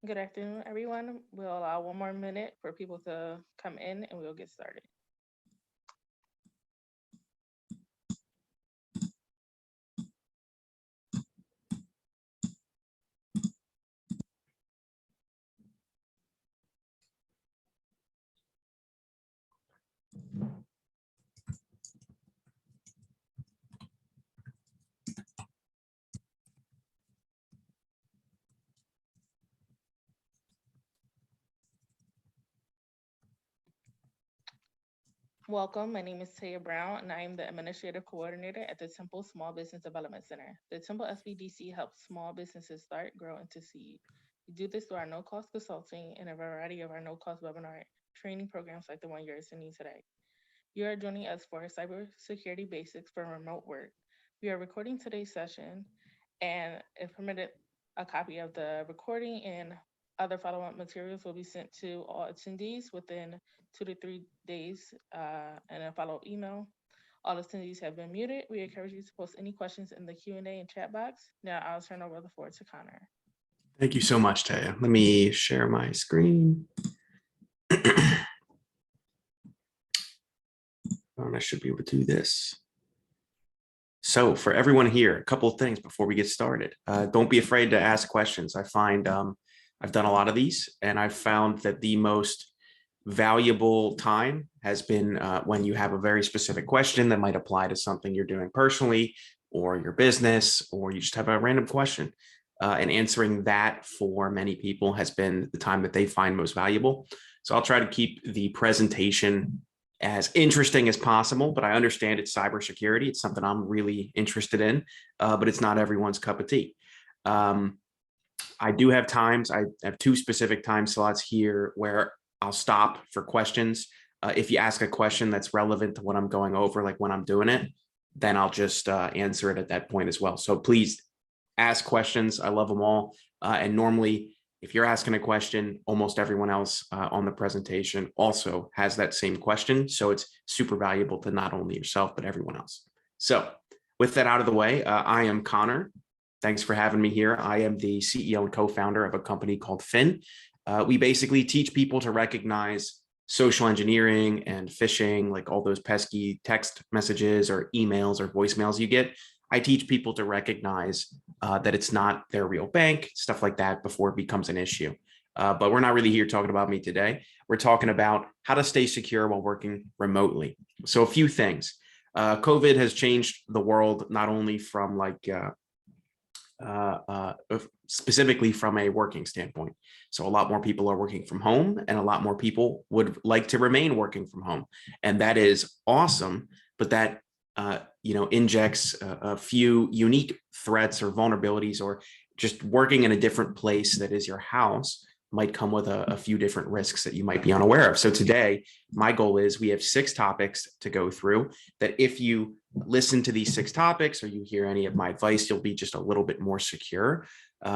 Good afternoon, everyone. We'll allow one more minute for people to come in and we'll get started. Welcome. My name is Taya Brown, and I am the Administrative Coordinator at the Temple Small Business Development Center. The Temple SBDC helps small businesses start, grow, and succeed. We do this through our no-cost consulting and a variety of our no-cost webinar training programs like the one you're attending today. You are joining us for Cybersecurity Basics for Remote Work. We are recording today's session, and if permitted, a copy of the recording and other follow-up materials will be sent to all attendees within 2 to 3 days in a follow-up email. All attendees have been muted. We encourage you to post any questions in the Q&A and chat box. Now I'll turn over the floor to Connor. Thank you so much, Taya. Let me share my screen. I should be able to do this. So for everyone here, a couple of things before we get started. Don't be afraid to ask questions. I find I've done a lot of these, and I've found that the most valuable time has been when you have a very specific question that might apply to something you're doing personally or your business, or you just have a random question. And answering that for many people has been the time that they find most valuable. So I'll try to keep the presentation as interesting as possible, but I understand it's cybersecurity. It's something I'm really interested in, but it's not everyone's cup of tea. I do have times, I have 2 specific time slots here where I'll stop for questions. If you ask a question that's relevant to what I'm going over, like when I'm doing it, then I'll just answer it at that point as well. So please ask questions. I love them all. And normally, if you're asking a question, almost everyone else on the presentation also has that same question. So it's super valuable to not only yourself, but everyone else. So with that out of the way, I am Connor. Thanks for having me here. I am the CEO and co-founder of a company called Phin. We basically teach people to recognize social engineering and phishing, like all those pesky text messages or emails or voicemails you get. I teach people to recognize that it's not their real bank, stuff like that, before it becomes an issue. But we're not really here talking about me today. We're talking about how to stay secure while working remotely. So a few things. COVID has changed the world, not only from specifically from a working standpoint. So a lot more people are working from home, and a lot more people would like to remain working from home. And that is awesome, but that injects a few unique threats or vulnerabilities, or just working in a different place that is your house might come with a few different risks that you might be unaware of. So today, my goal is we have 6 topics to go through that if you listen to these 6 topics or you hear any of my advice, you'll be just a little bit more secure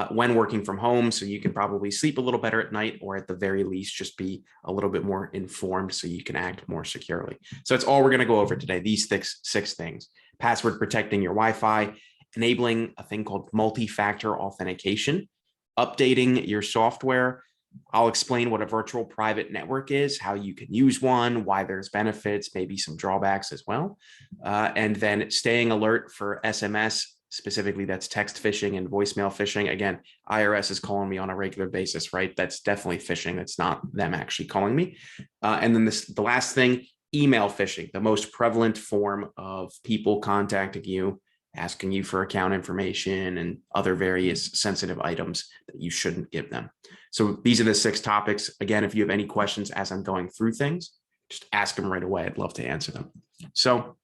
when working from home. So you can probably sleep a little better at night, or at the very least, just be a little bit more informed so you can act more securely. So that's all we're going to go over today, these 6 things. Password protecting your Wi-Fi, enabling a thing called multi-factor authentication, updating your software. I'll explain what a virtual private network is, how you can use one, why there's benefits, maybe some drawbacks as well. And then staying alert for SMS, specifically that's text phishing and voicemail phishing. Again, IRS is calling me on a regular basis, right? That's definitely phishing. That's not them actually calling me. And then the last thing, email phishing, the most prevalent form of people contacting you, asking you for account information and other various sensitive items that you shouldn't give them. So these are the 6 topics. Again, if you have any questions as I'm going through things, just ask them right away. I'd love to answer them. So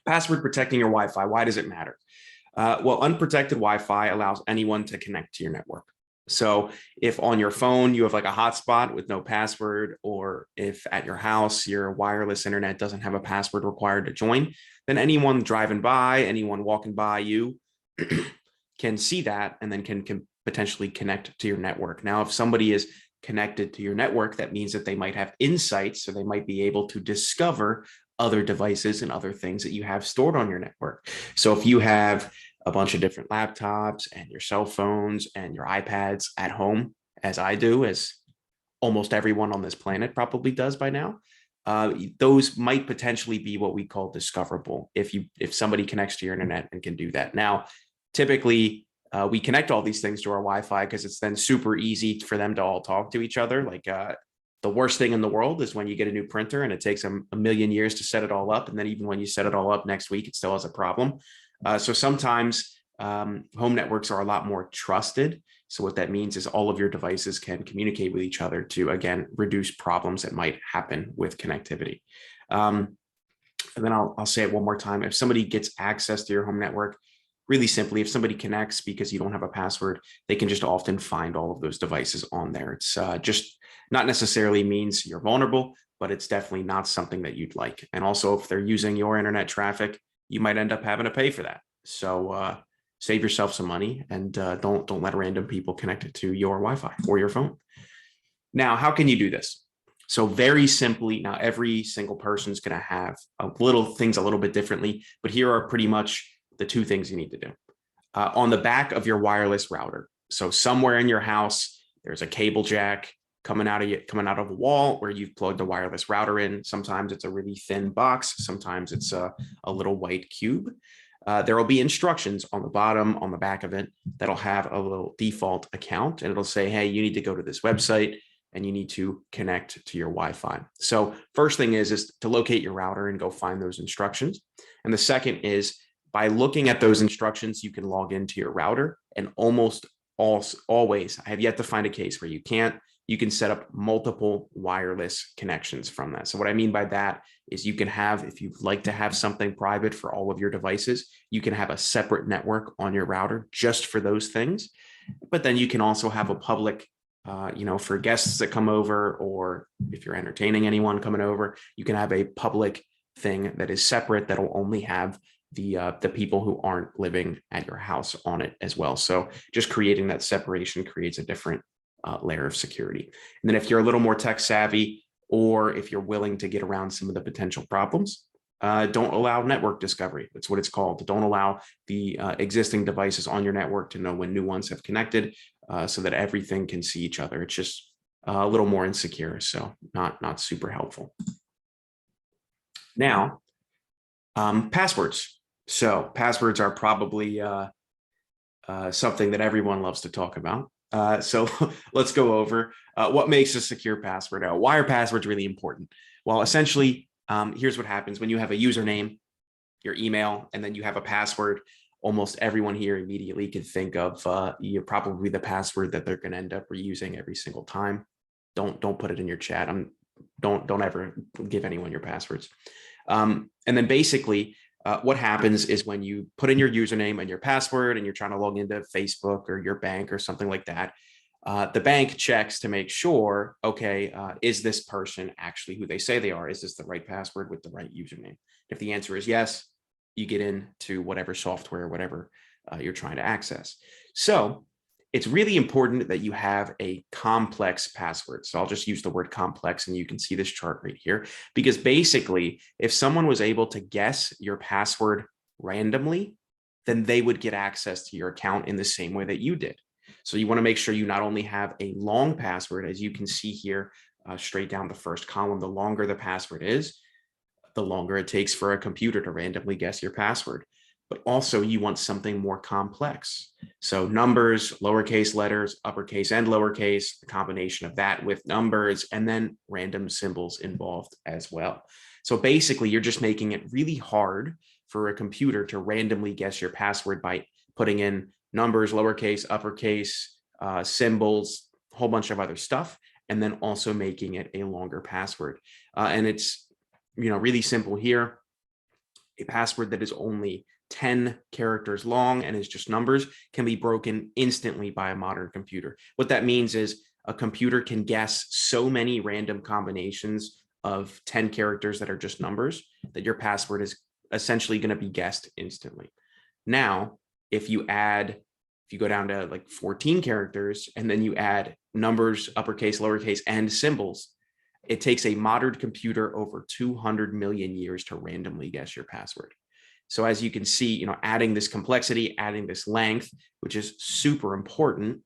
password protecting your Wi-Fi, why does it matter? Well, unprotected Wi-Fi allows anyone to connect to your network. So if on your phone you have like a hotspot with no password, or if at your house your wireless internet doesn't have a password required to join, then anyone driving by, anyone walking by you can see that and then can potentially connect to your network. Now, if somebody is connected to your network, that means that they might have insights, so they might be able to discover other devices and other things that you have stored on your network. So if you have a bunch of different laptops and your cell phones and your iPads at home, as I do, as almost everyone on this planet probably does by now, those might potentially be what we call discoverable if somebody connects to your internet and can do that. Now, typically, we connect all these things to our Wi-Fi because it's then super easy for them to all talk to each other. Like the worst thing in the world is when you get a new printer and it takes a million years to set it all up. And then even when you set it all up next week, it still has a problem. So sometimes home networks are a lot more trusted. So what that means is all of your devices can communicate with each other to, again, reduce problems that might happen with connectivity. And then I'll say it one more time. If somebody gets access to your home network, really simply, if somebody connects because you don't have a password, they can just often find all of those devices on there. It's just not necessarily means you're vulnerable, but it's definitely not something that you'd like. And also, if they're using your internet traffic, you might end up having to pay for that. So save yourself some money and don't let random people connect it to your Wi-Fi or your phone. Now, how can you do this? So very simply, now every single person is going to have little things a little bit differently, but here are pretty much the two things you need to do. On the back of your wireless router, so somewhere in your house, there's a cable jack coming out of a wall where you've plugged a wireless router in. Sometimes it's a really thin box. Sometimes it's a little white cube. There will be instructions on the bottom, on the back of it, that'll have a little default account, and it'll say, hey, you need to go to this website and you need to connect to your Wi-Fi. So first thing is to locate your router and go find those instructions. And the second is by looking at those instructions, you can log into your router, and almost always, I have yet to find a case where you can't. You can set up multiple wireless connections from that. So what I mean by that is you can have, if you'd like to have something private for all of your devices, you can have a separate network on your router just for those things. But then you can also have a public, for guests that come over, or if you're entertaining anyone coming over, you can have a public thing that is separate that will only have the people who aren't living at your house on it as well. So just creating that separation creates a different layer of security. And then if you're a little more tech savvy, or if you're willing to get around some of the potential problems, don't allow network discovery. That's what it's called. Don't allow the existing devices on your network to know when new ones have connected, so that everything can see each other. It's just a little more insecure, so not super helpful. Now, passwords. So passwords are probably something that everyone loves to talk about. So let's go over what makes a secure password. Why are passwords really important? Well, essentially, here's what happens when you have a username, your email, and then you have a password. Almost everyone here immediately can think of you're probably the password that they're going to end up reusing every single time. Don't put it in your chat. Don't ever give anyone your passwords. And then basically, what happens is when you put in your username and your password and you're trying to log into Facebook or your bank or something like that, the bank checks to make sure, okay, is this person actually who they say they are? Is this the right password with the right username? If the answer is yes, you get into whatever software, whatever you're trying to access. So it's really important that you have a complex password. So I'll just use the word complex, and you can see this chart right here, because basically, if someone was able to guess your password randomly, then they would get access to your account in the same way that you did. So you want to make sure you not only have a long password, as you can see here, straight down the first column. The longer the password is, the longer it takes for a computer to randomly guess your password. But also you want something more complex. So numbers, lowercase letters, uppercase and lowercase, the combination of that with numbers, and then random symbols involved as well. So basically, you're just making it really hard for a computer to randomly guess your password by putting in numbers, lowercase, uppercase, symbols, a whole bunch of other stuff, and then also making it a longer password. And it's really simple here. A password that is only 10 characters long and is just numbers can be broken instantly by a modern computer. What that means is a computer can guess so many random combinations of 10 characters that are just numbers that your password is essentially going to be guessed instantly. Now, if you go down to like 14 characters and then you add numbers, uppercase, lowercase, and symbols, it takes a modern computer over 200 million years to randomly guess your password. So as you can see, adding this complexity, adding this length, which is super important,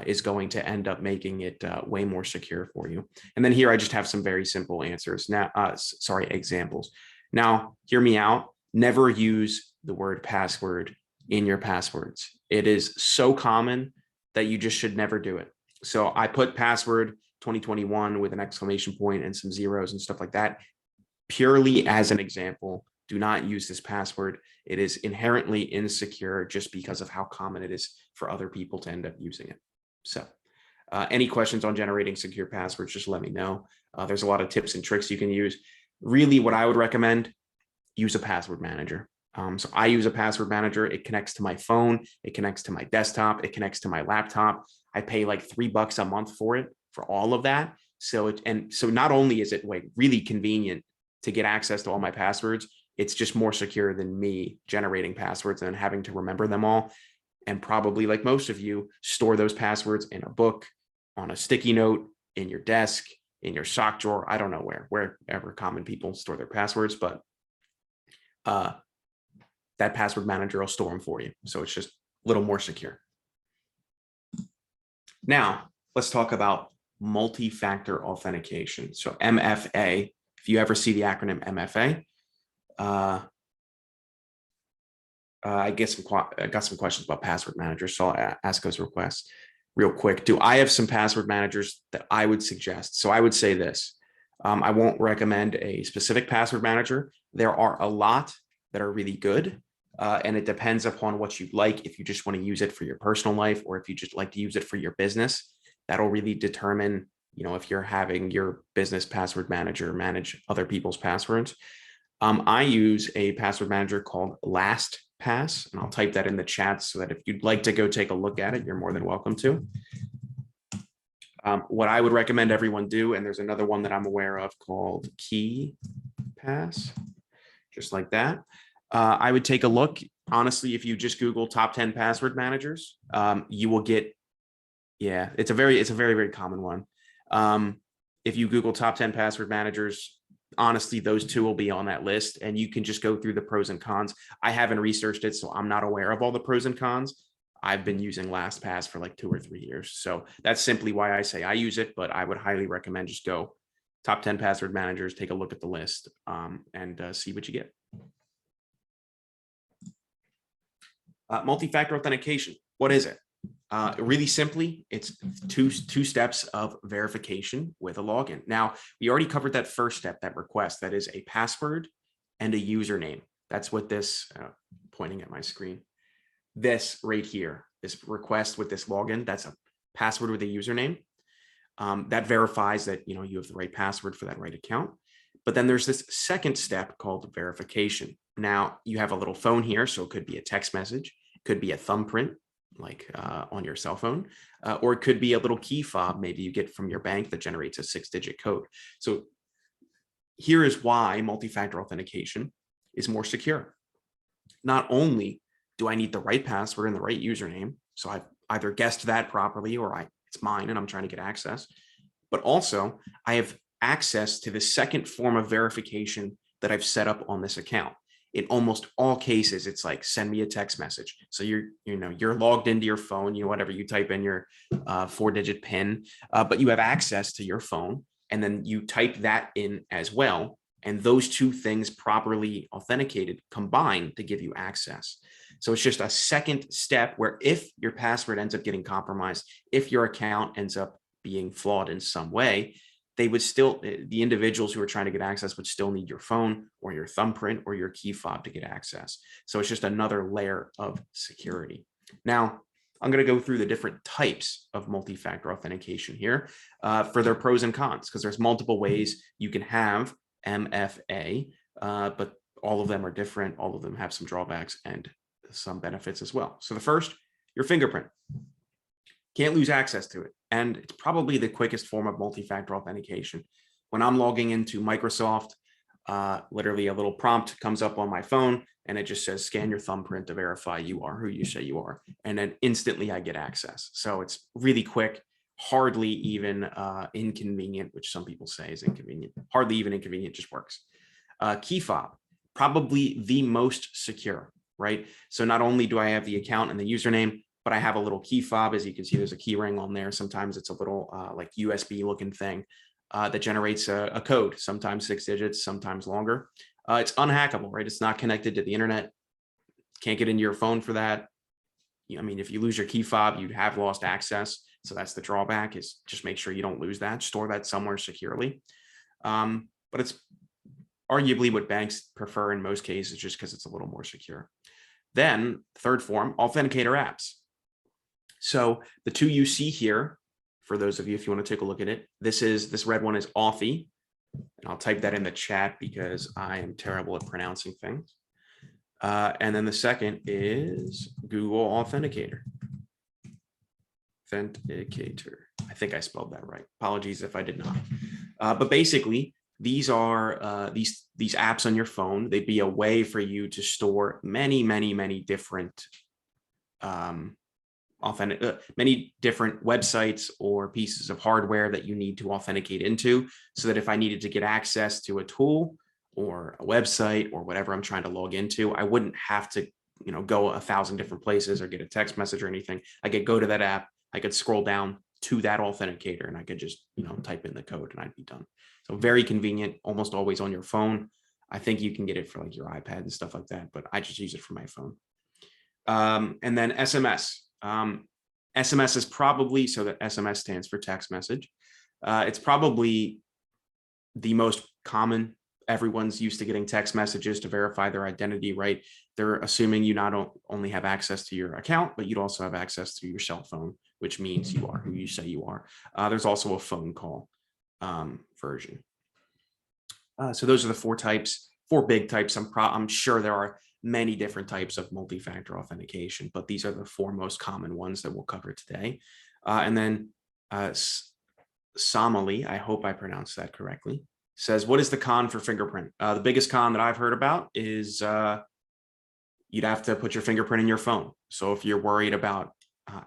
is going to end up making it way more secure for you. And then here I just have some very simple answers now, examples. Now, hear me out. Never use the word password in your passwords. It is so common that you just should never do it. So I put password 2021 with an exclamation point and some zeros and stuff like that, purely as an example. Do not use this password. It is inherently insecure just because of how common it is for other people to end up using it. So any questions on generating secure passwords, just let me know. There's a lot of tips and tricks you can use. Really, what I would recommend, use a password manager. So I use a password manager. It connects to my phone. It connects to my desktop. It connects to my laptop. I pay like $3 a month for it, for all of that. So not only is it like really convenient to get access to all my passwords, it's just more secure than me generating passwords and having to remember them all. And probably, like most of you, store those passwords in a book, on a sticky note, in your desk, in your sock drawer. I don't know wherever common people store their passwords, but that password manager will store them for you. So it's just a little more secure. Now, let's talk about multi-factor authentication. So MFA, if you ever see the acronym MFA, I got some questions about password managers, so I'll ask those requests real quick. Do I have some password managers that I would suggest? So I would say this. I won't recommend a specific password manager. There are a lot that are really good, and it depends upon what you like. If you just want to use it for your personal life, or if you just like to use it for your business, that'll really determine, if you're having your business password manager manage other people's passwords. I use a password manager called LastPass, and I'll type that in the chat so that if you'd like to go take a look at it, you're more than welcome to. What I would recommend everyone do, and there's another one that I'm aware of called KeyPass, just like that. I would take a look. Honestly, if you just Google top 10 password managers, you will get, it's a very, very common one. If you Google top 10 password managers, honestly, those two will be on that list, and you can just go through the pros and cons. I haven't researched it, so I'm not aware of all the pros and cons. I've been using LastPass for like 2 or 3 years. So that's simply why I say I use it, but I would highly recommend just go top 10 password managers, take a look at the list, and see what you get. Multi-factor authentication. What is it? Really simply, it's two steps of verification with a login. Now, we already covered that first step, that request, that is a password and a username. That's what this, pointing at my screen, this right here, this request with this login, that's a password with a username. That verifies that you have the right password for that right account. But then there's this second step called verification. Now, you have a little phone here, so it could be a text message, it could be a thumbprint, like on your cell phone, or it could be a little key fob maybe you get from your bank that generates a 6-digit code. So here is why multi-factor authentication is more secure. Not only do I need the right password and the right username, so I've either guessed that properly or it's mine and I'm trying to get access, but also I have access to the second form of verification that I've set up on this account. In almost all cases, it's like, send me a text message. So you're logged into your phone, whatever, you type in your 4-digit PIN, but you have access to your phone, and then you type that in as well. And those two things properly authenticated combine to give you access. So it's just a second step where if your password ends up getting compromised, if your account ends up being flawed in some way, they would still, the individuals who are trying to get access would still need your phone or your thumbprint or your key fob to get access. So it's just another layer of security. Now, I'm going to go through the different types of multi-factor authentication here for their pros and cons, because there's multiple ways you can have MFA, but all of them are different. All of them have some drawbacks and some benefits as well. So the first, your fingerprint. Can't lose access to it. And it's probably the quickest form of multi-factor authentication. When I'm logging into Microsoft, literally a little prompt comes up on my phone and it just says, scan your thumbprint to verify you are who you say you are. And then instantly I get access. So it's really quick, hardly even inconvenient, which some people say is inconvenient. Hardly even inconvenient, just works. Key fob, probably the most secure, right? So not only do I have the account and the username, but I have a little key fob. As you can see, there's a key ring on there. Sometimes it's a little like USB looking thing that generates a code, sometimes 6 digits, sometimes longer. It's unhackable, right? It's not connected to the internet. Can't get into your phone for that. I mean, if you lose your key fob, you'd have lost access. So that's the drawback, is just make sure you don't lose that. Store that somewhere securely. But it's arguably what banks prefer in most cases, just because it's a little more secure. Then third form, authenticator apps. So the two you see here, for those of you, if you want to take a look at it, this red one is Authy. And I'll type that in the chat because I am terrible at pronouncing things. And then the second is Google Authenticator. Authenticator. I think I spelled that right. Apologies if I did not. But basically, these are these apps on your phone. They'd be a way for you to store many different many different websites or pieces of hardware that you need to authenticate into, so that if I needed to get access to a tool or a website or whatever I'm trying to log into, I wouldn't have to, go 1,000 different places or get a text message or anything. I could go to that app, I could scroll down to that authenticator, and I could just, type in the code and I'd be done. So very convenient, almost always on your phone. I think you can get it for like your iPad and stuff like that, but I just use it for my phone. And then SMS. SMS is probably, so that SMS stands for text message. It's probably the most common. Everyone's used to getting text messages to verify their identity, right? They're assuming you not only have access to your account, but you'd also have access to your cell phone, which means you are who you say you are. There's also a phone call version. So those are the four big types. I'm sure there are many different types of multi-factor authentication, but these are the four most common ones that we'll cover today. And then Somali, I hope I pronounced that correctly, says, what is the con for fingerprint? The biggest con that I've heard about is you'd have to put your fingerprint in your phone. So if you're worried about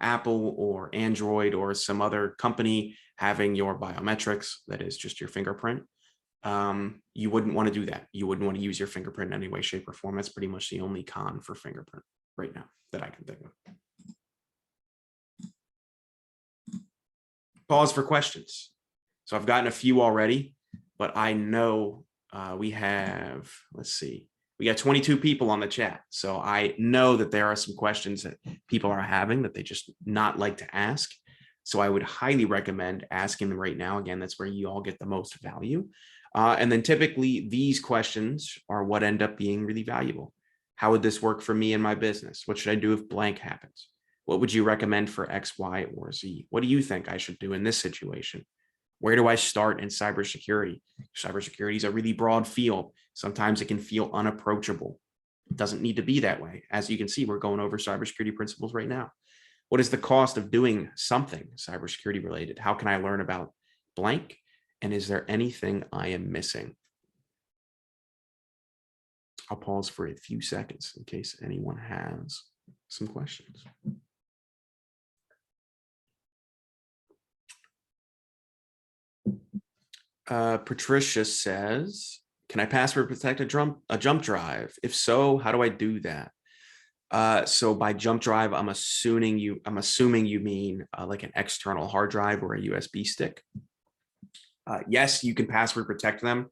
Apple or Android or some other company having your biometrics, that is just your fingerprint, you wouldn't want to do that. You wouldn't want to use your fingerprint in any way, shape, or form. That's pretty much the only con for fingerprint right now that I can think of. Pause for questions. So I've gotten a few already, but I know we have, let's see, we got 22 people on the chat. So I know that there are some questions that people are having that they just not like to ask. So I would highly recommend asking them right now. Again, that's where you all get the most value. And then typically these questions are what end up being really valuable. How would this work for me and my business? What should I do if blank happens? What would you recommend for X, Y, or Z? What do you think I should do in this situation? Where do I start in cybersecurity? Cybersecurity is a really broad field. Sometimes it can feel unapproachable. It doesn't need to be that way. As you can see, we're going over cybersecurity principles right now. What is the cost of doing something cybersecurity related? How can I learn about blank? And is there anything I am missing? I'll pause for a few seconds in case anyone has some questions. Patricia says, can I password protect a jump drive? If so, how do I do that? So by jump drive, I'm assuming you mean like an external hard drive or a USB stick. Yes, you can password protect them.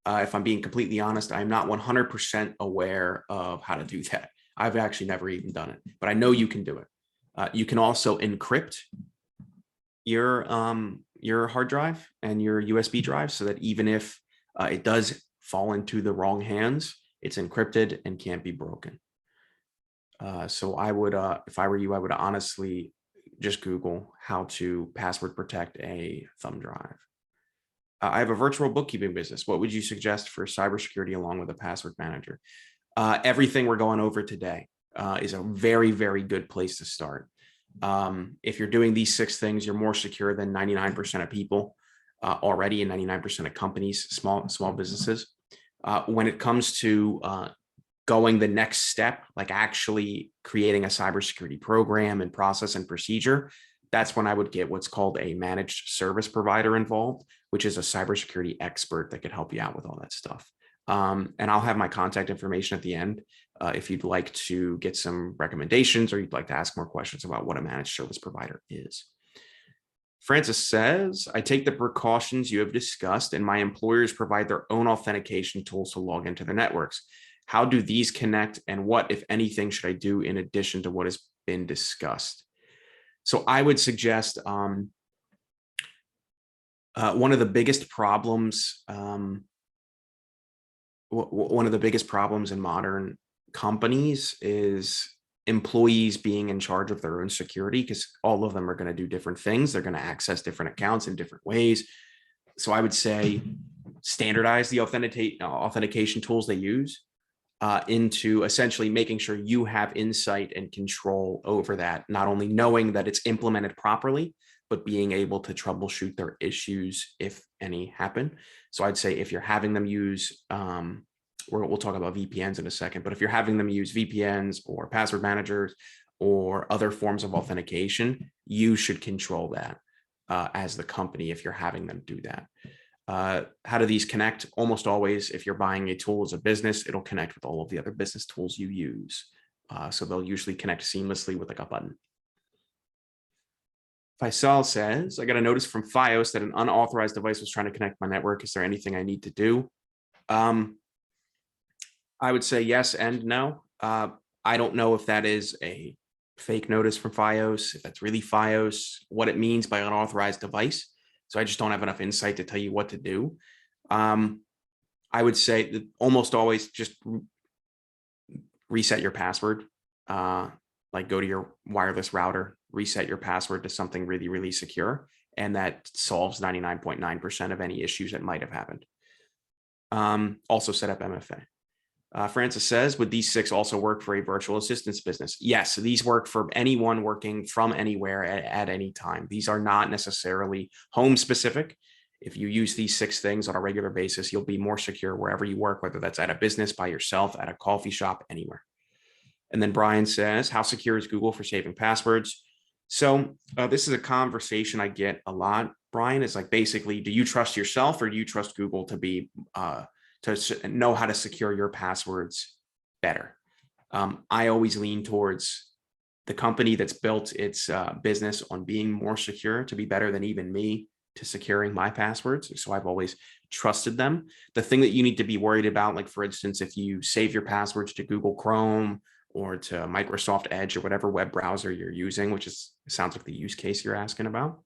If I'm being completely honest, I'm not 100% aware of how to do that. I've actually never even done it, but I know you can do it. You can also encrypt your hard drive and your USB drive so that even if it does fall into the wrong hands, it's encrypted and can't be broken. So I would, if I were you, I would honestly just Google how to password protect a thumb drive. I have a virtual bookkeeping business. What would you suggest for cybersecurity along with a password manager? Everything we're going over today is a very, very good place to start. If you're doing these 6 things, you're more secure than 99% of people already, and 99% of companies, small businesses. When it comes to going the next step, like actually creating a cybersecurity program and process and procedure, that's when I would get what's called a managed service provider involved, which is a cybersecurity expert that could help you out with all that stuff. And I'll have my contact information at the end if you'd like to get some recommendations or you'd like to ask more questions about what a managed service provider is. Francis says, I take the precautions you have discussed and my employers provide their own authentication tools to log into their networks. How do these connect and what, if anything, should I do in addition to what has been discussed? So I would suggest one of the biggest problems, one of the biggest problems in modern companies is employees being in charge of their own security, because all of them are going to do different things. They're going to access different accounts in different ways. So I would say standardize the authentication tools they use into essentially making sure you have insight and control over that, not only knowing that it's implemented properly, but being able to troubleshoot their issues if any happen. So I'd say if you're having them use, we'll talk about VPNs in a second, but if you're having them use VPNs or password managers or other forms of authentication, you should control that as the company if you're having them do that. How do these connect? Almost always, if you're buying a tool as a business, it'll connect with all of the other business tools you use. So they'll usually connect seamlessly with like a button. Faisal says, I got a notice from Fios that an unauthorized device was trying to connect my network. Is there anything I need to do? I would say yes and no. I don't know if that is a fake notice from Fios, if that's really Fios, what it means by unauthorized device. So I just don't have enough insight to tell you what to do. I would say that almost always just reset your password. Like go to your wireless router, reset your password to something really, really secure. And that solves 99.9% of any issues that might have happened. Also set up MFA. Francis says, would these 6 also work for a virtual assistance business? Yes, these work for anyone working from anywhere at any time. These are not necessarily home specific. If you use these 6 things on a regular basis, you'll be more secure wherever you work, whether that's at a business, by yourself, at a coffee shop, anywhere. And then Brian says, how secure is Google for saving passwords? So this is a conversation I get a lot, Brian. It's like, basically, do you trust yourself or do you trust Google to be to know how to secure your passwords better? I always lean towards the company that's built its business on being more secure to be better than even me to securing my passwords. So I've always trusted them. The thing that you need to be worried about, like for instance, if you save your passwords to Google Chrome or to Microsoft Edge or whatever web browser you're using, which sounds like the use case you're asking about,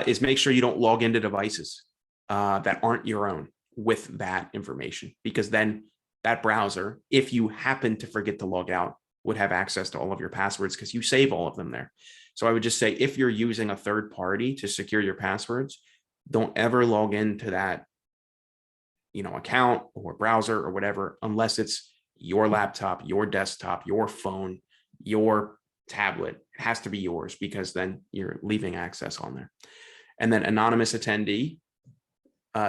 is make sure you don't log into devices that aren't your own with that information, because then that browser, if you happen to forget to log out, would have access to all of your passwords because you save all of them there. So I would just say, if you're using a third party to secure your passwords, don't ever log into that, account or browser or whatever, unless it's your laptop, your desktop, your phone, your tablet. It has to be yours, because then you're leaving access on there. And then anonymous attendee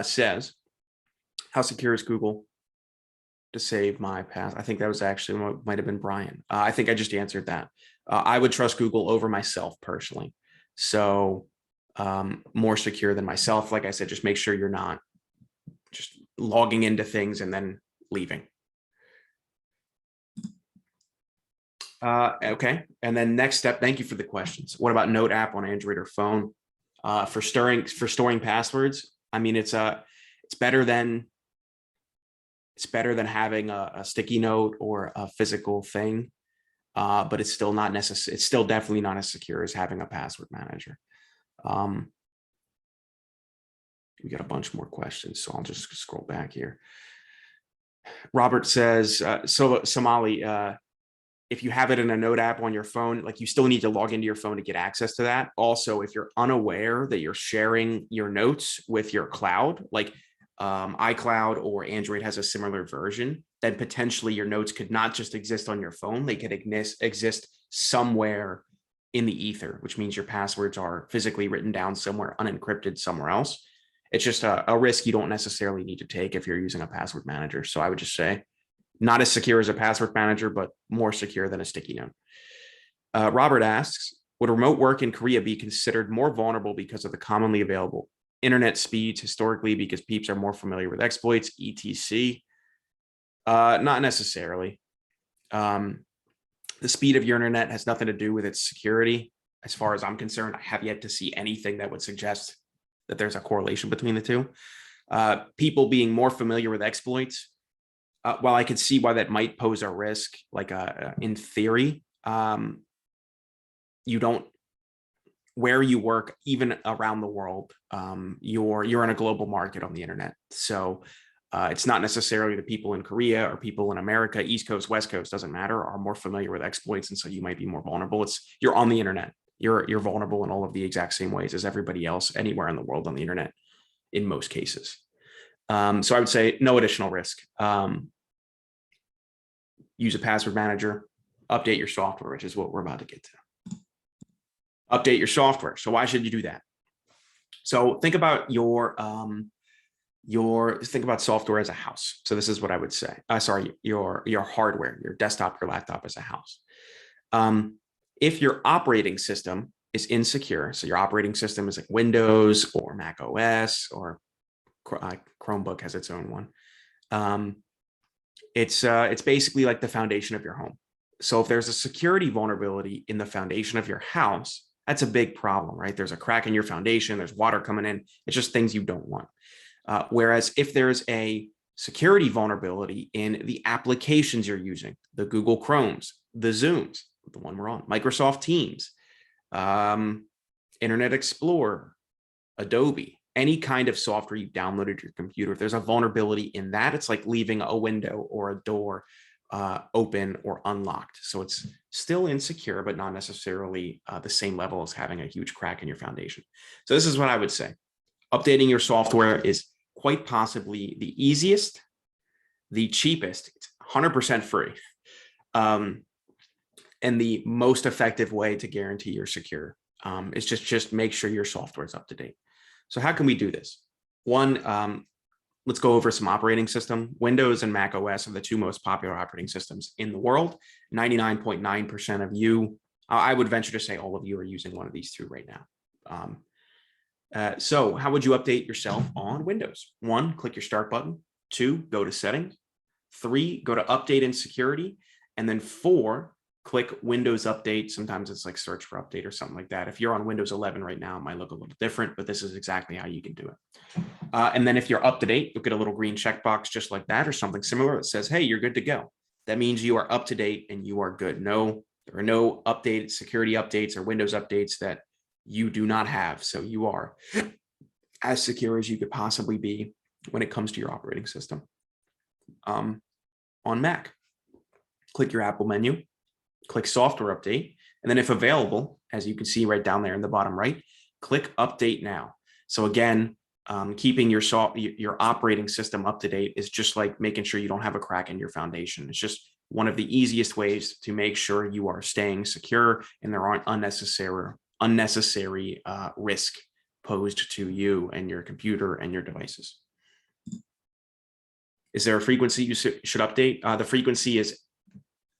says, how secure is Google to save my pass? I think that was actually what might have been Brian. I think I just answered that. I would trust Google over myself personally. So more secure than myself. Like I said, just make sure you're not just logging into things and then leaving. Okay. And then next step, thank you for the questions. What about Note app on Android or phone? For storing passwords? I mean, it's better than having a sticky note or a physical thing, but it's still not necessary. It's still definitely not as secure as having a password manager. We got a bunch more questions, so I'll just scroll back here. Robert says, so Somali, if you have it in a Note app on your phone, like, you still need to log into your phone to get access to that. Also, if you're unaware that you're sharing your notes with your cloud, like iCloud or Android has a similar version, then potentially your notes could not just exist on your phone. They could exist somewhere in the ether, which means your passwords are physically written down somewhere, unencrypted somewhere else. It's just a risk you don't necessarily need to take if you're using a password manager. So I would just say, not as secure as a password manager, but more secure than a sticky note. Robert asks, would remote work in Korea be considered more vulnerable because of the commonly available internet speeds historically, because peeps are more familiar with exploits, etc.? Not necessarily. The speed of your internet has nothing to do with its security. As far as I'm concerned, I have yet to see anything that would suggest that there's a correlation between the two. People being more familiar with exploits, while I could see why that might pose a risk, like in theory, you don't, where you work, even around the world, you're in a global market on the internet. So it's not necessarily the people in Korea or people in America, East Coast, West Coast, doesn't matter, are more familiar with exploits. And so you might be more vulnerable. You're on the internet. You're vulnerable in all of the exact same ways as everybody else anywhere in the world on the internet in most cases. So I would say no additional risk. Use a password manager, update your software, which is what we're about to get to. Update your software. So why should you do that? So think about think about software as a house. So this is what I would say. Your hardware, your desktop, your laptop as a house. If your operating system is insecure, so your operating system is like Windows or Mac OS, or Chromebook has its own one. It's basically like the foundation of your home. So if there's a security vulnerability in the foundation of your house, that's a big problem, right? There's a crack in your foundation, there's water coming in. It's just things you don't want. Whereas if there's a security vulnerability in the applications you're using, the Google Chromes, the Zooms, the one we're on, Microsoft Teams, Internet Explorer, Adobe, any kind of software you downloaded to your computer, if there's a vulnerability in that, it's like leaving a window or a door open or unlocked. So it's still insecure, but not necessarily the same level as having a huge crack in your foundation. So this is what I would say. Updating your software is quite possibly the easiest, the cheapest, it's 100% free, and the most effective way to guarantee you're secure. Is just make sure your software is up to date. So how can we do this? One, let's go over some operating system. Windows and Mac OS are the two most popular operating systems in the world. 99.9% of you, I would venture to say all of you, are using one of these two right now. So how would you update yourself on Windows? 1, click your start button. 2, go to settings. 3, go to update and security. And then 4, click Windows Update. Sometimes it's like search for update or something like that. If you're on Windows 11 right now, it might look a little different, but this is exactly how you can do it. And then if you're up to date, you'll get a little green checkbox just like that or something similar that says, hey, you're good to go. That means you are up to date and you are good. No, there are no updated security updates or Windows updates that you do not have. So you are as secure as you could possibly be when it comes to your operating system. On Mac, click your Apple menu, click software update, and then if available, as you can see right down there in the bottom right, click update now. So again, keeping your operating system up to date is just like making sure you don't have a crack in your foundation. It's just one of the easiest ways to make sure you are staying secure and there aren't unnecessary risk posed to you and your computer and your devices. Is there a frequency you should update? The frequency is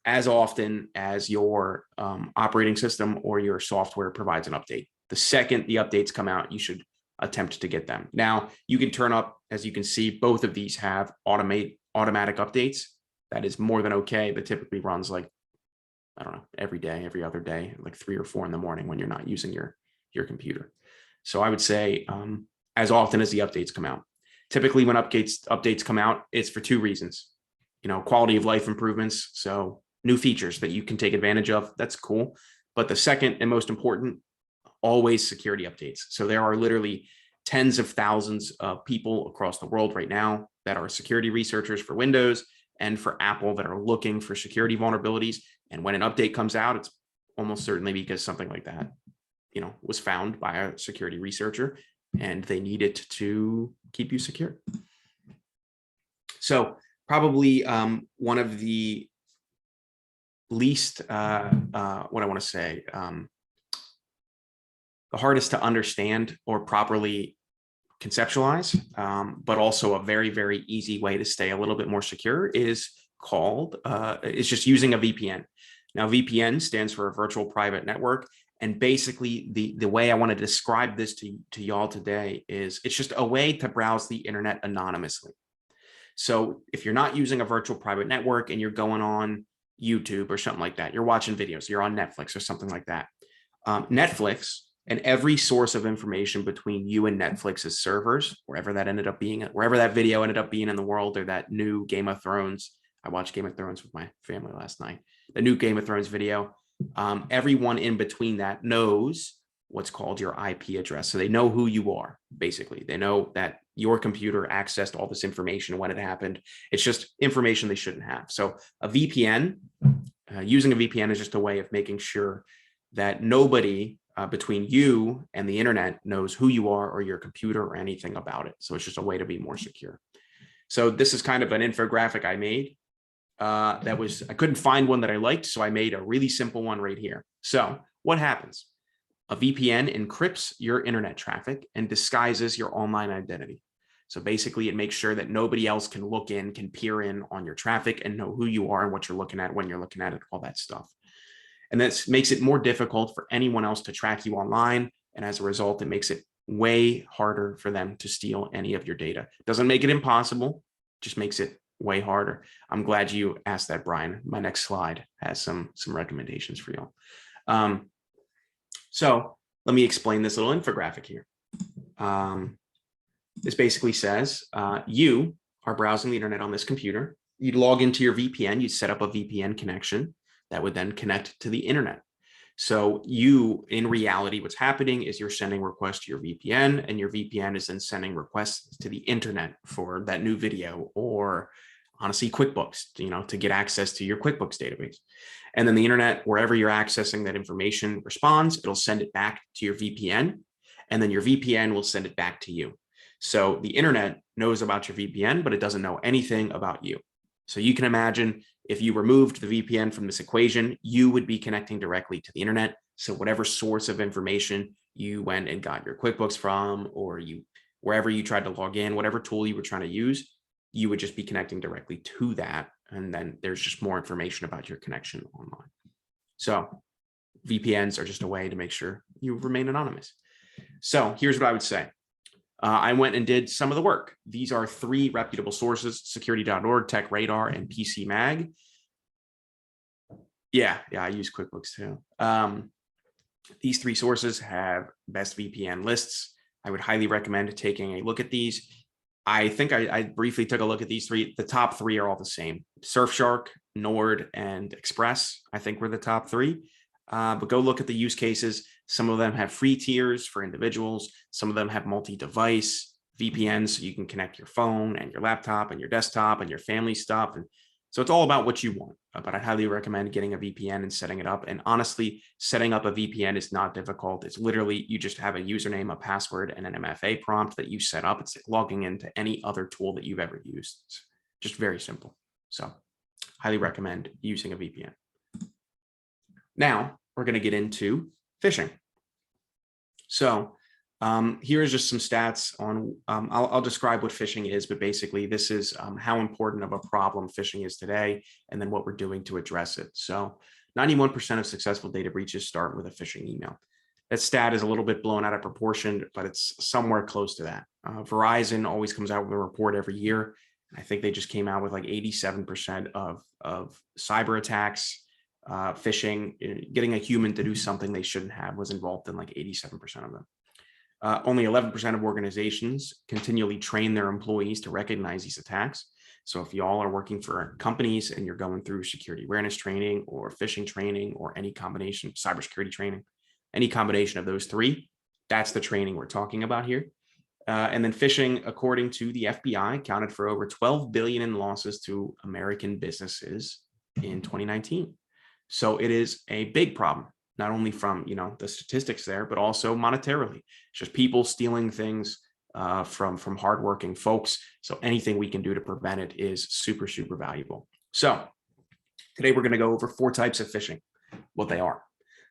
as often as your operating system or your software provides an update. The second the updates come out, you should attempt to get them. Now, you can turn up, as you can see, both of these have automatic updates. That is more than okay, but typically runs like, I don't know, every day, every other day, like 3 or 4 in the morning when you're not using your computer. So I would say as often as the updates come out. Typically when updates come out, it's for 2 reasons. Quality of life improvements. So new features that you can take advantage of. That's cool. But the second and most important, always security updates. So there are literally tens of thousands of people across the world right now that are security researchers for Windows and for Apple that are looking for security vulnerabilities. And when an update comes out, it's almost certainly because something like that, was found by a security researcher and they need it to keep you secure. So probably one of the least, what I want to say, the hardest to understand or properly conceptualize, but also a very, very easy way to stay a little bit more secure is just using a VPN. Now, VPN stands for a virtual private network. And basically, the way I want to describe this to y'all today is it's just a way to browse the internet anonymously. So if you're not using a virtual private network and you're going on YouTube or something like that, you're watching videos, you're on Netflix or something like that. Netflix and every source of information between you and Netflix's servers, wherever that ended up being, wherever that video ended up being in the world, or that new Game of Thrones. I watched Game of Thrones with my family last night. The new Game of Thrones video, everyone in between that knows what's called your IP address. So they know who you are, basically. They know that your computer accessed all this information when it happened. It's just information they shouldn't have. So a VPN, using a VPN is just a way of making sure that nobody between you and the internet knows who you are or your computer or anything about it. So it's just a way to be more secure. So this is kind of an infographic I made. I couldn't find one that I liked, so I made a really simple one right here. So what happens? A VPN encrypts your internet traffic and disguises your online identity. So basically, it makes sure that nobody else can look in, can peer in on your traffic and know who you are and what you're looking at, when you're looking at it, all that stuff. And this makes it more difficult for anyone else to track you online. And as a result, it makes it way harder for them to steal any of your data. It doesn't make it impossible, just makes it way harder. I'm glad you asked that, Brian. My next slide has some recommendations for you. So let me explain this little infographic here. This basically says you are browsing the internet on this computer. You'd log into your VPN. You'd set up a VPN connection that would then connect to the internet. So you, in reality, what's happening is you're sending requests to your VPN, and your VPN is then sending requests to the internet for that new video, or honestly, QuickBooks, to get access to your QuickBooks database. And then the internet, wherever you're accessing that information, responds. It'll send it back to your VPN, and then your VPN will send it back to you. So the internet knows about your VPN, but it doesn't know anything about you. So you can imagine if you removed the VPN from this equation, you would be connecting directly to the internet. So whatever source of information you went and got your QuickBooks from, or wherever you tried to log in, whatever tool you were trying to use, you would just be connecting directly to that. And then there's just more information about your connection online. So VPNs are just a way to make sure you remain anonymous. So here's what I would say. I went and did some of the work. These are 3 reputable sources: security.org, TechRadar, and PC Mag. Yeah, I use QuickBooks too. These 3 sources have best VPN lists. I would highly recommend taking a look at these. I think I briefly took a look at these 3. The top 3 are all the same. Surfshark, Nord, and Express, I think, were the top 3. But go look at the use cases. Some of them have free tiers for individuals. Some of them have multi-device VPNs, so you can connect your phone and your laptop and your desktop and your family stuff. And so it's all about what you want. But I highly recommend getting a VPN and setting it up. And honestly, setting up a VPN is not difficult. It's literally, you just have a username, a password, and an MFA prompt that you set up. It's like logging into any other tool that you've ever used. It's just very simple. So highly recommend using a VPN. Now we're going to get into phishing. So here is just some stats on, I'll describe what phishing is, but basically this is how important of a problem phishing is today, and then what we're doing to address it. So 91% of successful data breaches start with a phishing email. That stat is a little bit blown out of proportion, but it's somewhere close to that. Verizon always comes out with a report every year. I think they just came out with like 87% of cyber attacks, phishing, getting a human to do something they shouldn't have, was involved in like 87% of them. Only 11% of organizations continually train their employees to recognize these attacks. So if y'all are working for companies and you're going through security awareness training or phishing training or any combination, cybersecurity training, any combination of those 3, that's the training we're talking about here. And then phishing, according to the FBI, accounted for over $12 billion in losses to American businesses in 2019. So it is a big problem, not only from the statistics there, but also monetarily. It's just people stealing things from hardworking folks. So anything we can do to prevent it is super, super valuable. So today we're going to go over 4 types of phishing, what they are.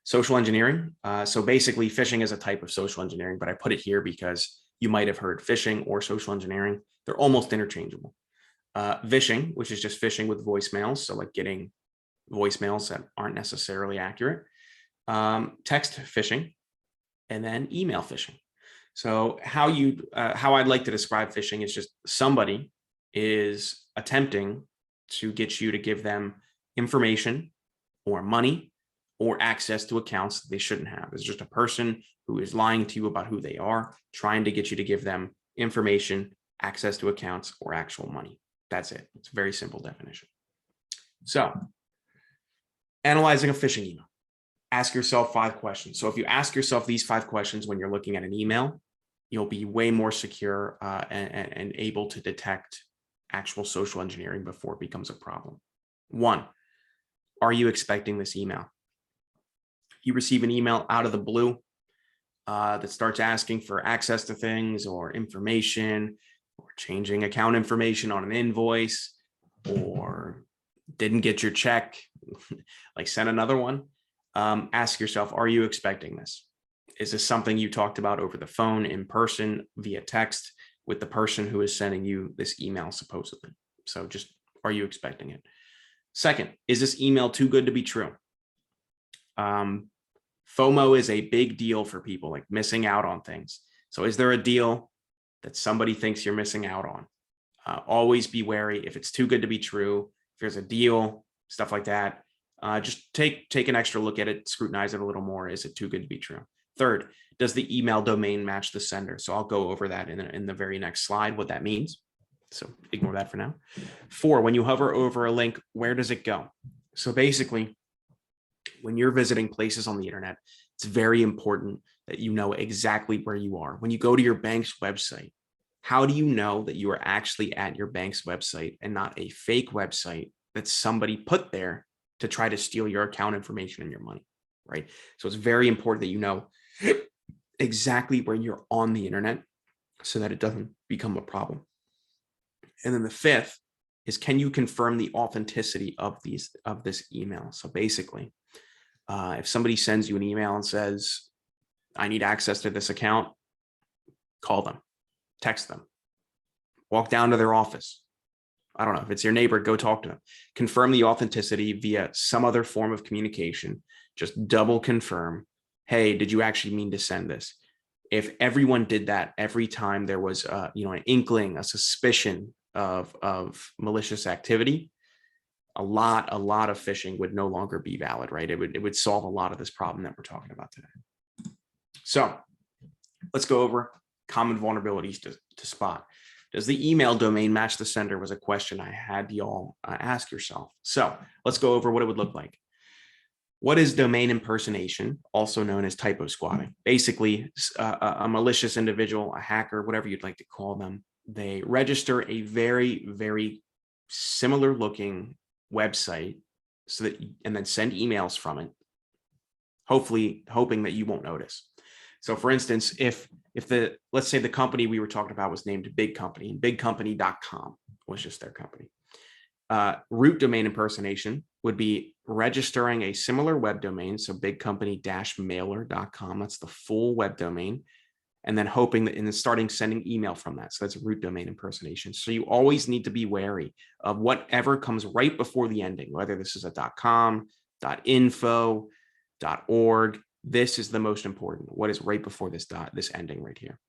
Social engineering. So basically phishing is a type of social engineering, but I put it here because you might have heard phishing or social engineering. They're almost interchangeable. Vishing, which is just phishing with voicemails. So like getting voicemails that aren't necessarily accurate. Text phishing, and then email phishing. So how I'd like to describe phishing is just somebody is attempting to get you to give them information or money or access to accounts that they shouldn't have. It's just a person who is lying to you about who they are, trying to get you to give them information, access to accounts, or actual money. That's it. It's a very simple definition. So, analyzing a phishing email. Ask yourself 5 questions. So if you ask yourself these 5 questions when you're looking at an email, you'll be way more secure and able to detect actual social engineering before it becomes a problem. 1, are you expecting this email? You receive an email out of the blue that starts asking for access to things or information or changing account information on an invoice or didn't get your check, like send another one. Ask yourself, are you expecting this? Is this something you talked about over the phone, in person, via text with the person who is sending you this email supposedly? So just, are you expecting it? Second, is this email too good to be true? FOMO is a big deal for people, like missing out on things. So is there a deal that somebody thinks you're missing out on? Always be wary. If it's too good to be true, if there's a deal, stuff like that, just take an extra look at it, scrutinize it a little more. Is it too good to be true? Third, does the email domain match the sender? So I'll go over that in the very next slide, what that means. So ignore that for now. 4, when you hover over a link, where does it go? So basically, when you're visiting places on the internet, it's very important that you know exactly where you are. When you go to your bank's website, how do you know that you are actually at your bank's website and not a fake website that somebody put there to try to steal your account information and your money, right? So it's very important that you know exactly where you're on the internet so that it doesn't become a problem. And then the 5th is, can you confirm the authenticity of this email? So basically, if somebody sends you an email and says, I need access to this account, call them, text them, walk down to their office. I don't know, if it's your neighbor, go talk to them. Confirm the authenticity via some other form of communication. Just double confirm, hey, did you actually mean to send this? If everyone did that every time there was an inkling, a suspicion of malicious activity, a lot of phishing would no longer be valid, right? It would solve a lot of this problem that we're talking about today. So let's go over common vulnerabilities to spot. Does the email domain match the sender? Was a question I had y'all ask yourself. So let's go over what it would look like. What is domain impersonation, also known as typo squatting? Basically, a malicious individual, a hacker, whatever you'd like to call them, they register a very, very similar looking website and then send emails from it, hopefully hoping that you won't notice. So for instance, let's say the company we were talking about was named Big Company, and bigcompany.com was just their company. Root domain impersonation would be registering a similar web domain, so bigcompany-mailer.com, that's the full web domain, and then hoping that, and then starting sending email from that. So that's root domain impersonation. So you always need to be wary of whatever comes right before the ending, whether this is a .com, .info, .org. This is the most important. What is right before this ending right here?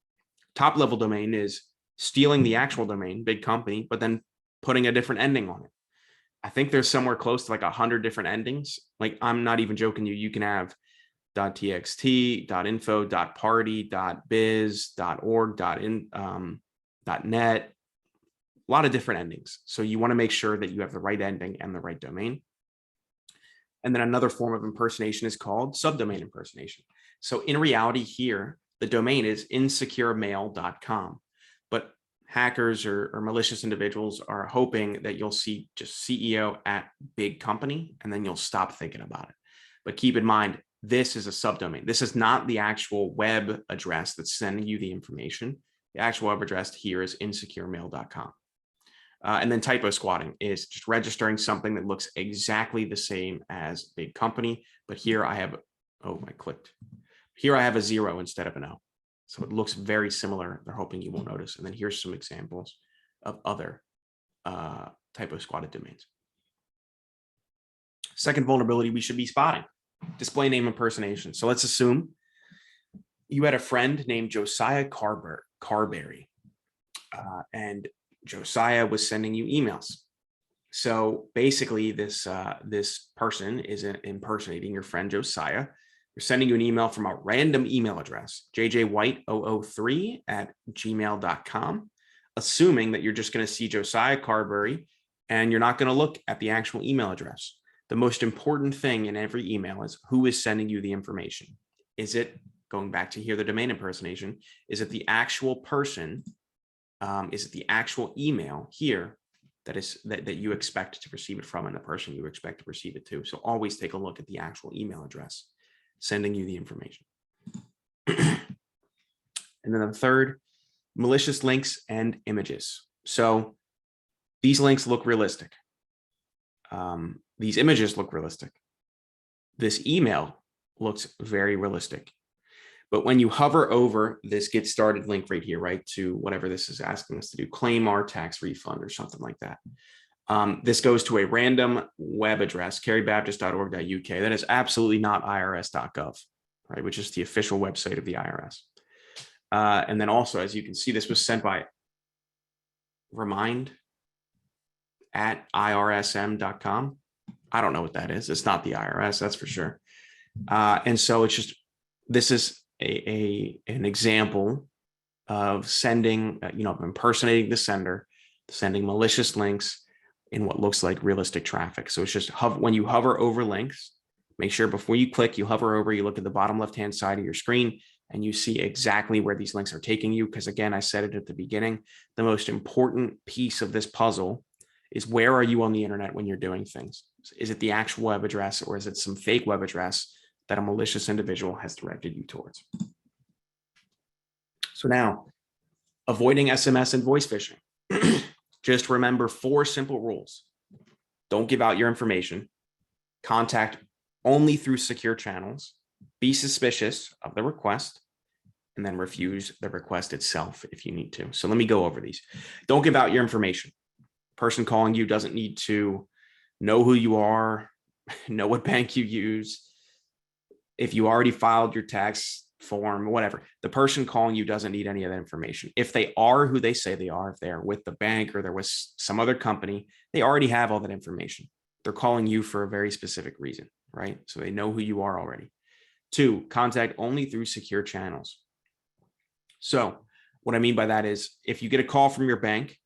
Top level domain is stealing the actual domain, big company, but then putting a different ending on it. I think there's somewhere close to like 100 different endings. Like, I'm not even joking you. You can have .txt, .info, .party, .biz, .org, .net, a lot of different endings. So you want to make sure that you have the right ending and the right domain. And then another form of impersonation is called subdomain impersonation. So in reality here, the domain is insecuremail.com, but hackers or malicious individuals are hoping that you'll see just CEO at big company, and then you'll stop thinking about it. But keep in mind, this is a subdomain. This is not the actual web address that's sending you the information. The actual web address here is insecuremail.com. And then typo squatting is just registering something that looks exactly the same as big company, but here I have, Here I have a 0 instead of an O. So it looks very similar. They're hoping you won't notice. And then here's some examples of other typo squatted domains. Second vulnerability we should be spotting: display name impersonation. So let's assume you had a friend named Josiah Carberry, and Josiah was sending you emails. So basically this person is impersonating your friend Josiah. They're sending you an email from a random email address, jjwhite003@gmail.com, assuming that you're just going to see Josiah Carberry and you're not going to look at the actual email address. The most important thing in every email is who is sending you the information. Is it, going back to here, the domain impersonation, is it the actual person? Is it the actual email here that you expect to receive it from, and the person you expect to receive it to? So always take a look at the actual email address sending you the information. And then the third, malicious links and images. So these links look realistic. These images look realistic. This email looks very realistic. But when you hover over this get started link right here, right, to whatever this is asking us to do, claim our tax refund or something like that. This goes to a random web address, kerrybaptist.org.uk. That is absolutely not irs.gov, right, which is the official website of the IRS. And then also, as you can see, this was sent by remind@irsm.com. I don't know what that is. It's not the IRS, that's for sure. And so it's just, this is an example of sending, impersonating the sender, sending malicious links in what looks like realistic traffic. So it's just when you hover over links, make sure before you click, you hover over, you look at the bottom left-hand side of your screen, and you see exactly where these links are taking you. Because again, I said it at the beginning, the most important piece of this puzzle is, where are you on the internet when you're doing things? Is it the actual web address, or is it some fake web address that a malicious individual has directed you towards? So now, avoiding SMS and voice phishing. Just remember 4 simple rules. Don't give out your information. Contact only through secure channels. Be suspicious of the request, and then refuse the request itself if you need to. So let me go over these. Don't give out your information. Person calling you doesn't need to know who you are, know what bank you use. If you already filed your tax form, whatever, the person calling you doesn't need any of that information. If they are who they say they are, if they're with the bank or they're with some other company, they already have all that information. They're calling you for a very specific reason, right? So they know who you are already. 2, contact only through secure channels. So what I mean by that is, if you get a call from your bank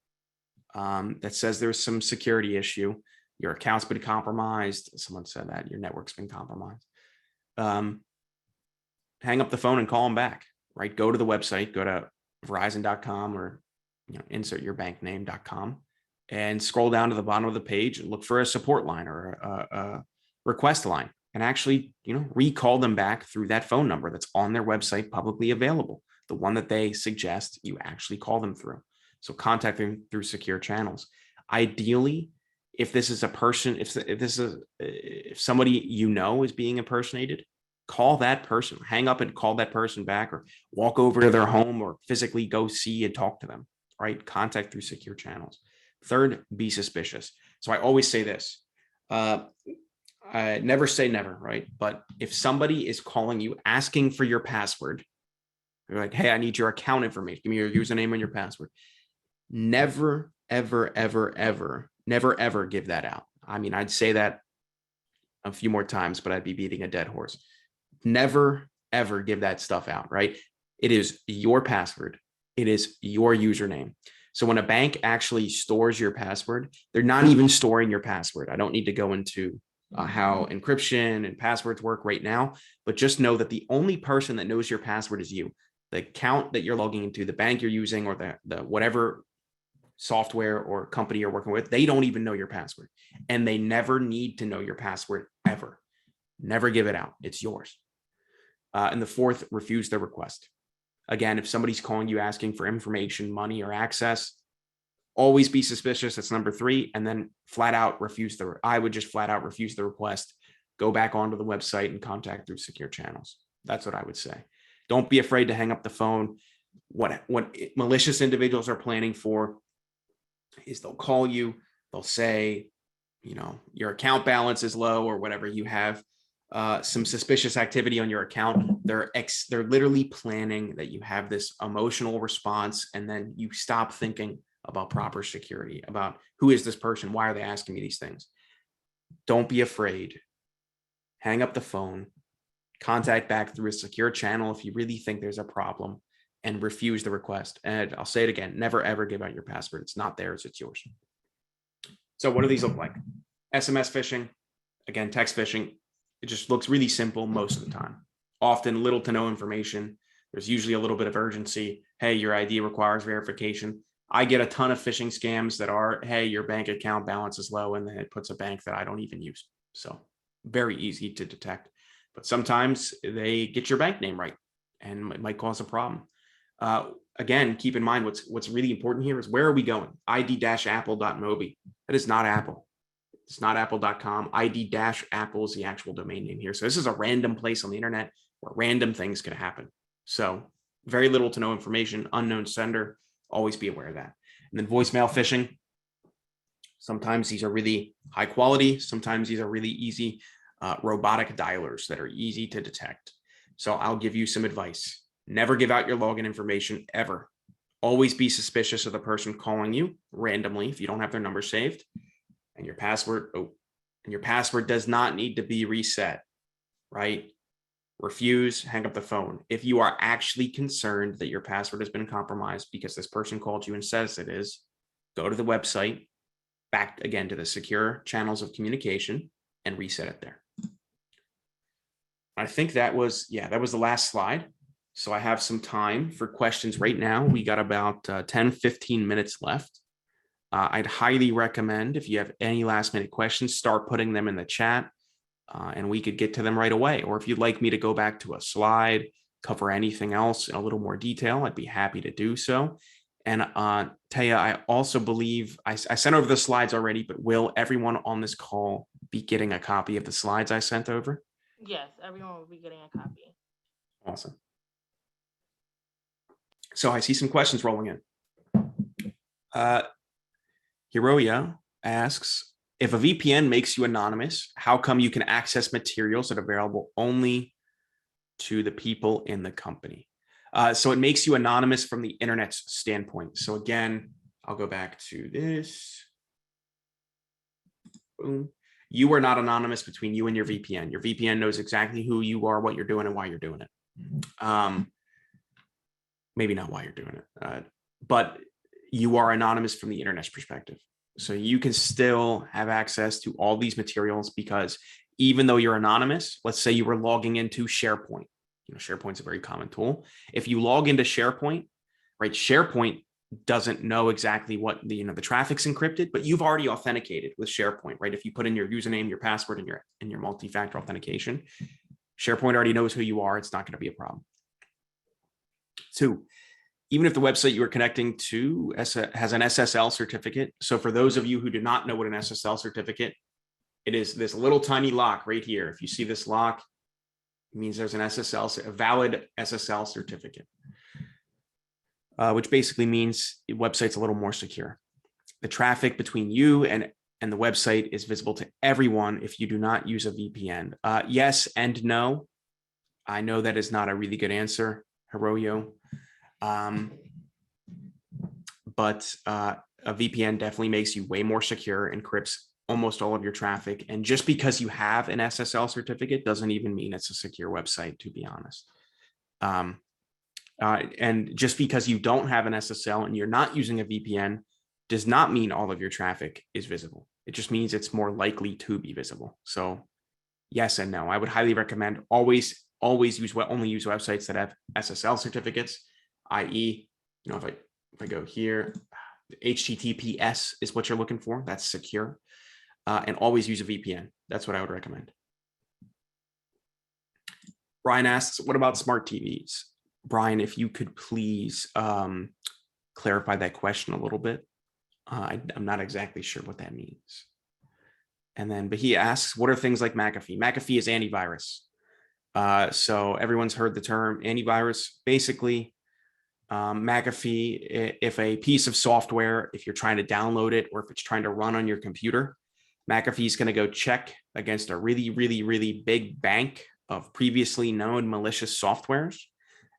that says there's some security issue, your account's been compromised, someone said that your network's been compromised, hang up the phone and call them back, right? Go to the website, go to verizon.com or insert your bank name.com, and scroll down to the bottom of the page and look for a support line or a request line, and actually, recall them back through that phone number that's on their website, publicly available, the one that they suggest you actually call them through. So contact them through secure channels. Ideally, if this is a person, if somebody is being impersonated, call that person, hang up and call that person back, or walk over to their home or physically go see and talk to them, right? Contact through secure channels. 3rd, be suspicious. So I always say this, I never say never, right? But if somebody is calling you asking for your password, you're like, hey, I need your account information, give me your username and your password. Never, ever, ever, ever, never, ever give that out. I mean, I'd say that a few more times, but I'd be beating a dead horse. Never, ever give that stuff out, right? It is your password. It is your username. So when a bank actually stores your password, they're not even storing your password. I don't need to go into how encryption and passwords work right now, but just know that the only person that knows your password is you. The account that you're logging into, the bank you're using, or the whatever software or company you're working with, they don't even know your password, and they never need to know your password ever. Never give it out. It's yours. And the 4th, refuse their request. Again, if somebody's calling you asking for information, money, or access, always be suspicious. That's number 3. And then I would just flat out refuse the request. Go back onto the website and contact through secure channels. That's what I would say. Don't be afraid to hang up the phone. What malicious individuals are planning for is they'll call you, they'll say, your account balance is low, or whatever, you have some suspicious activity on your account. They're literally planning that you have this emotional response, and then you stop thinking about proper security, about who is this person? Why are they asking me these things? Don't be afraid. Hang up the phone, contact back through a secure channel if you really think there's a problem, and refuse the request. And I'll say it again, never ever give out your password. It's not theirs, it's yours. So what do these look like? SMS phishing, again, text phishing. It just looks really simple most of the time. Often little to no information. There's usually a little bit of urgency. Hey, your ID requires verification. I get a ton of phishing scams that are, hey, your bank account balance is low, and then it puts a bank that I don't even use. So very easy to detect. But sometimes they get your bank name right, and it might cause a problem. Again, keep in mind what's really important here is where are we going? id-apple.mobi. That is not Apple. It's not apple.com. id-apple is the actual domain name here. So this is a random place on the internet where random things can happen. So very little to no information, unknown sender. Always be aware of that. And then voicemail phishing. Sometimes these are really high quality. Sometimes these are really easy robotic dialers that are easy to detect. So I'll give you some advice. Never give out your login information ever. Always be suspicious of the person calling you randomly if you don't have their number saved. And your password, does not need to be reset, right? Refuse, hang up the phone. If you are actually concerned that your password has been compromised because this person called you and says it is, go to the website, back again to the secure channels of communication, and reset it there. I think that was the last slide. So I have some time for questions right now. We got about 10, 15 minutes left. I'd highly recommend, if you have any last minute questions, start putting them in the chat and we could get to them right away. Or if you'd like me to go back to a slide, cover anything else in a little more detail, I'd be happy to do so. And Taya, I also believe I sent over the slides already, but will everyone on this call be getting a copy of the slides I sent over? Yes, everyone will be getting a copy. Awesome. So I see some questions rolling in. Hiroya asks, if a VPN makes you anonymous, how come you can access materials that are available only to the people in the company? So it makes you anonymous from the internet's standpoint. So again, I'll go back to this. Boom. You are not anonymous between you and your VPN. Your VPN knows exactly who you are, what you're doing, and why you're doing it. Maybe not why you're doing it, but you are anonymous from the internet's perspective. So you can still have access to all these materials because even though you're anonymous, let's say you were logging into SharePoint. SharePoint's a very common tool. If you log into SharePoint, right, SharePoint doesn't know exactly what the traffic's encrypted, but you've already authenticated with SharePoint, right? If you put in your username, your password, and your multi-factor authentication, SharePoint already knows who you are. It's not going to be a problem. 2, even if the website you are connecting to has an SSL certificate. So for those of you who do not know what an SSL certificate, it is this little tiny lock right here. If you see this lock, it means there's a valid SSL certificate, which basically means the website's a little more secure. The traffic between you and the website is visible to everyone if you do not use a VPN. Yes and no. I know that is not a really good answer, Hiroyo. But a VPN definitely makes you way more secure, encrypts almost all of your traffic. And just because you have an SSL certificate doesn't even mean it's a secure website, to be honest. And just because you don't have an SSL and you're not using a VPN does not mean all of your traffic is visible. It just means it's more likely to be visible. So yes and no. I would highly recommend only use websites that have SSL certificates, i.e., if I go here, HTTPS is what you're looking for. That's secure. And always use a VPN. That's what I would recommend. Brian asks, what about smart TVs? Brian, if you could please clarify that question a little bit. I'm not exactly sure what that means. But he asks, what are things like McAfee? McAfee is antivirus. So everyone's heard the term antivirus. Basically, McAfee, if a piece of software, if you're trying to download it or if it's trying to run on your computer, McAfee is going to go check against a really, really, really big bank of previously known malicious softwares.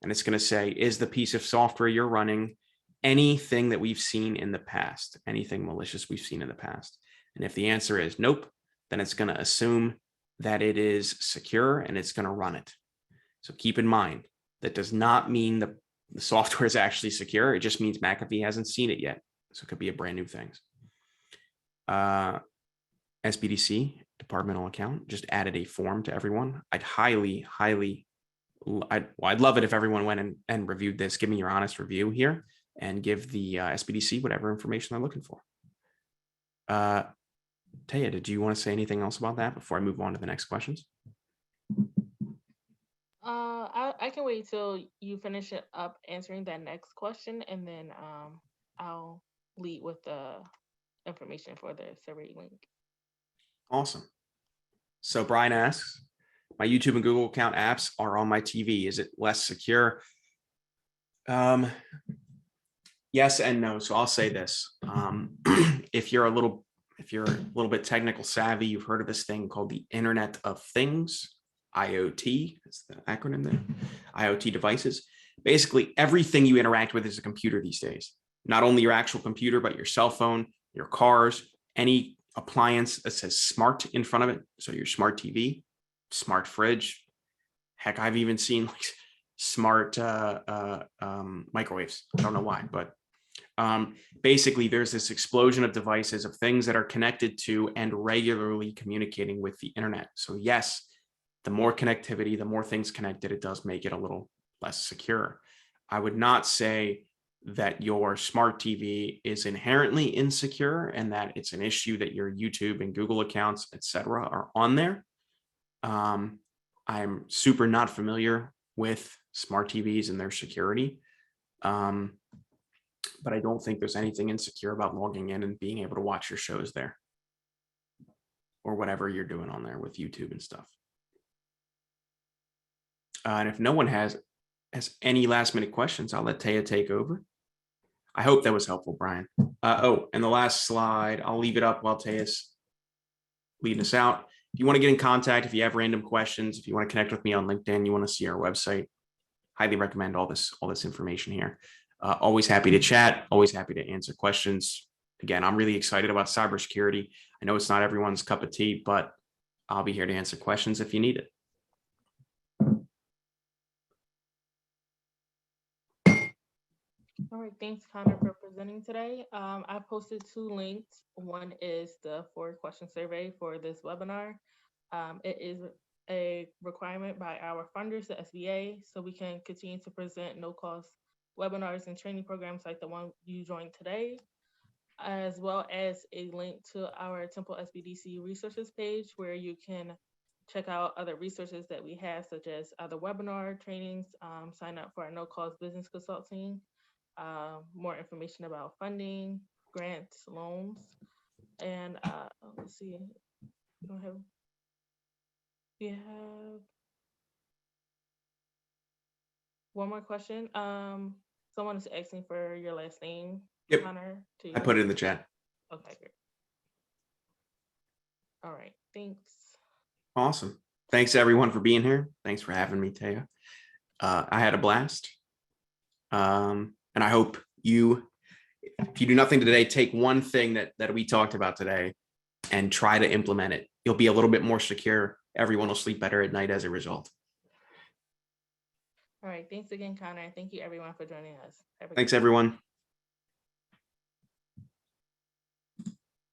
And it's going to say, is the piece of software you're running anything that we've seen in the past, anything malicious we've seen in the past? And if the answer is nope, then it's going to assume that it is secure and it's going to run it. So keep in mind, that does not mean the software is actually secure. It just means McAfee hasn't seen it yet. So it could be a brand new thing. SBDC, departmental account, just added a form to everyone. I'd I'd love it if everyone went and reviewed this. Give me your honest review here and give the SBDC whatever information they're looking for. Taya, did you want to say anything else about that before I move on to the next questions? I can wait till you finish it up answering that next question, and then I'll lead with the information for the survey link. Awesome. So Brian asks, my YouTube and Google account apps are on my TV. Is it less secure? Yes and no. So I'll say this. If you're a little bit technical savvy, you've heard of this thing called the Internet of Things, IoT. That's the acronym there. IoT devices. Basically, everything you interact with is a computer these days. Not only your actual computer, but your cell phone, your cars, any appliance that says smart in front of it. So your smart TV, smart fridge. Heck, I've even seen like smart microwaves. I don't know why, but basically there's this explosion of devices, of things that are connected to and regularly communicating with the internet. So yes, the more connectivity, the more things connected, it does make it a little less secure. I would not say that your smart TV is inherently insecure and that it's an issue that your YouTube and Google accounts, etc., are on there. I'm super not familiar with smart TVs and their security. But I don't think there's anything insecure about logging in and being able to watch your shows there or whatever you're doing on there with YouTube and stuff. And if no one has any last minute questions, I'll let Taya take over. I hope that was helpful, Brian. And the last slide, I'll leave it up while Taya's leading us out. If you want to get in contact, if you have random questions, if you want to connect with me on LinkedIn, you want to see our website, highly recommend all this information here. Always happy to chat, always happy to answer questions. Again, I'm really excited about cybersecurity. I know it's not everyone's cup of tea, but I'll be here to answer questions if you need it. All right, thanks, Connor, for presenting today. I posted 2 links. One is the 4-question survey for this webinar. It is a requirement by our funders, the SBA, so we can continue to present no-cost webinars and training programs like the one you joined today, as well as a link to our Temple SBDC resources page where you can check out other resources that we have, such as other webinar trainings, sign up for our no-cost business consulting, more information about funding, grants, loans, and let's see, we have one more question. Someone is asking for your last name. Yep. Connor, I put it in the chat. Okay, great. All right, thanks. Awesome. Thanks everyone for being here. Thanks for having me, Taya. I had a blast. And I hope if you do nothing today, take one thing that we talked about today and try to implement it. You'll be a little bit more secure. Everyone will sleep better at night as a result. All right. Thanks again, Connor. Thank you everyone for joining us. Thanks everyone.